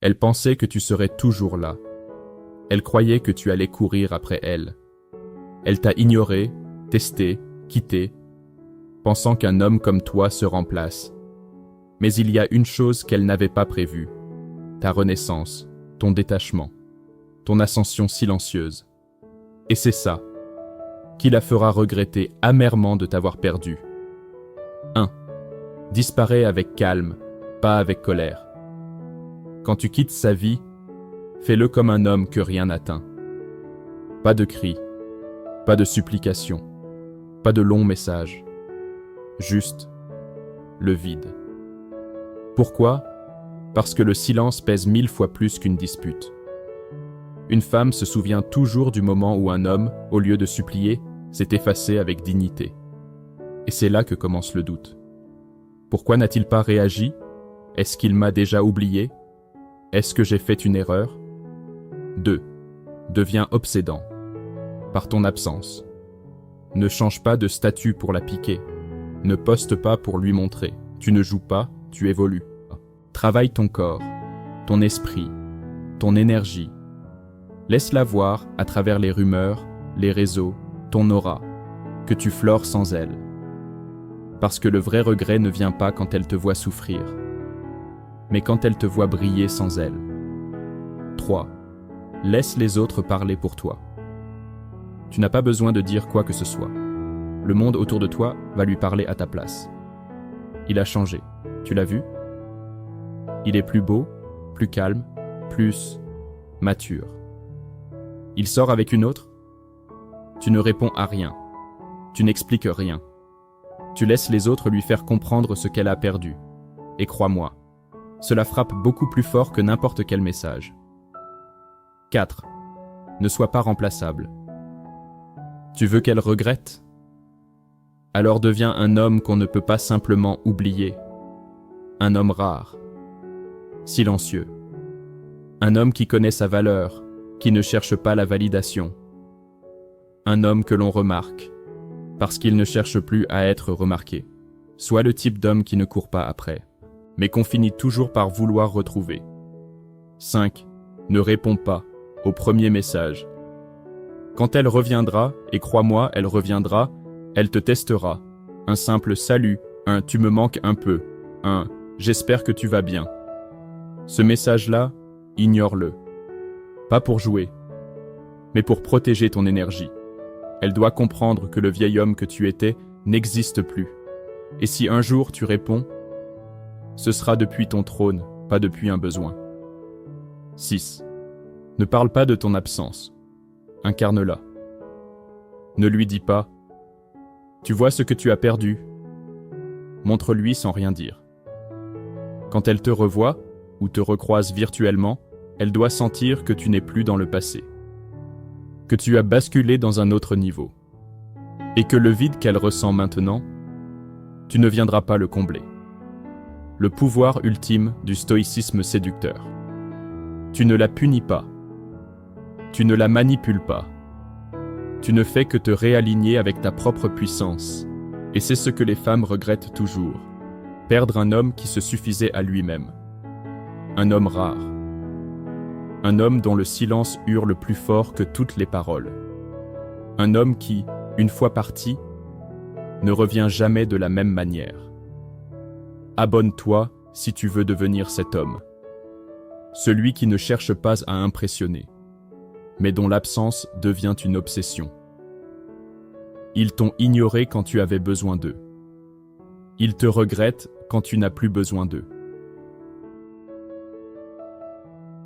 Elle pensait que tu serais toujours là. Elle croyait que tu allais courir après elle. Elle t'a ignoré, testé, quitté, pensant qu'un homme comme toi se remplace. Mais il y a une chose qu'elle n'avait pas prévue. Ta renaissance, ton détachement, ton ascension silencieuse. Et c'est ça qui la fera regretter amèrement de t'avoir perdu. 1. Disparais avec calme, pas avec colère. Quand tu quittes sa vie, fais-le comme un homme que rien n'atteint. Pas de cris, pas de supplications, pas de longs messages. Juste le vide. Pourquoi ? Parce que le silence pèse 1000 fois plus qu'une dispute. Une femme se souvient toujours du moment où un homme, au lieu de supplier, s'est effacé avec dignité. Et c'est là que commence le doute. Pourquoi n'a-t-il pas réagi ? Est-ce qu'il m'a déjà oublié ? Est-ce que j'ai fait une erreur ? 2. Deviens obsédant. Par ton absence. Ne change pas de statut pour la piquer. Ne poste pas pour lui montrer. Tu ne joues pas, tu évolues. Travaille ton corps, ton esprit, ton énergie. Laisse-la voir à travers les rumeurs, les réseaux, ton aura, que tu flores sans elle. Parce que le vrai regret ne vient pas quand elle te voit souffrir, mais quand elle te voit briller sans elle. 3. Laisse les autres parler pour toi. Tu n'as pas besoin de dire quoi que ce soit. Le monde autour de toi va lui parler à ta place. Il a changé, tu l'as vu ? Il est plus beau, plus calme, plus mature. Il sort avec une autre ? Tu ne réponds à rien. Tu n'expliques rien. Tu laisses les autres lui faire comprendre ce qu'elle a perdu. Et crois-moi, cela frappe beaucoup plus fort que n'importe quel message. 4. Ne sois pas remplaçable. Tu veux qu'elle regrette ? Alors deviens un homme qu'on ne peut pas simplement oublier. Un homme rare. Silencieux. Un homme qui connaît sa valeur, qui ne cherche pas la validation. Un homme que l'on remarque, parce qu'il ne cherche plus à être remarqué. Sois le type d'homme qui ne court pas après, mais qu'on finit toujours par vouloir retrouver. 5. Ne réponds pas au premier message. Quand elle reviendra, et crois-moi, elle reviendra, elle te testera. Un simple salut, un « tu me manques un peu », un « j'espère que tu vas bien ». Ce message-là, ignore-le. Pas pour jouer, mais pour protéger ton énergie. Elle doit comprendre que le vieil homme que tu étais n'existe plus. Et si un jour tu réponds, ce sera depuis ton trône, pas depuis un besoin. 6. Ne parle pas de ton absence. Incarne-la. Ne lui dis pas « Tu vois ce que tu as perdu ?» Montre-lui sans rien dire. Quand elle te revoit, ou te recroise virtuellement, elle doit sentir que tu n'es plus dans le passé, que tu as basculé dans un autre niveau, et que le vide qu'elle ressent maintenant, tu ne viendras pas le combler. Le pouvoir ultime du stoïcisme séducteur. Tu ne la punis pas, tu ne la manipules pas, tu ne fais que te réaligner avec ta propre puissance, et c'est ce que les femmes regrettent toujours, perdre un homme qui se suffisait à lui-même. Un homme rare. Un homme dont le silence hurle plus fort que toutes les paroles. Un homme qui, une fois parti, ne revient jamais de la même manière. Abonne-toi si tu veux devenir cet homme. Celui qui ne cherche pas à impressionner, mais dont l'absence devient une obsession. Ils t'ont ignoré quand tu avais besoin d'eux. Ils te regrettent quand tu n'as plus besoin d'eux.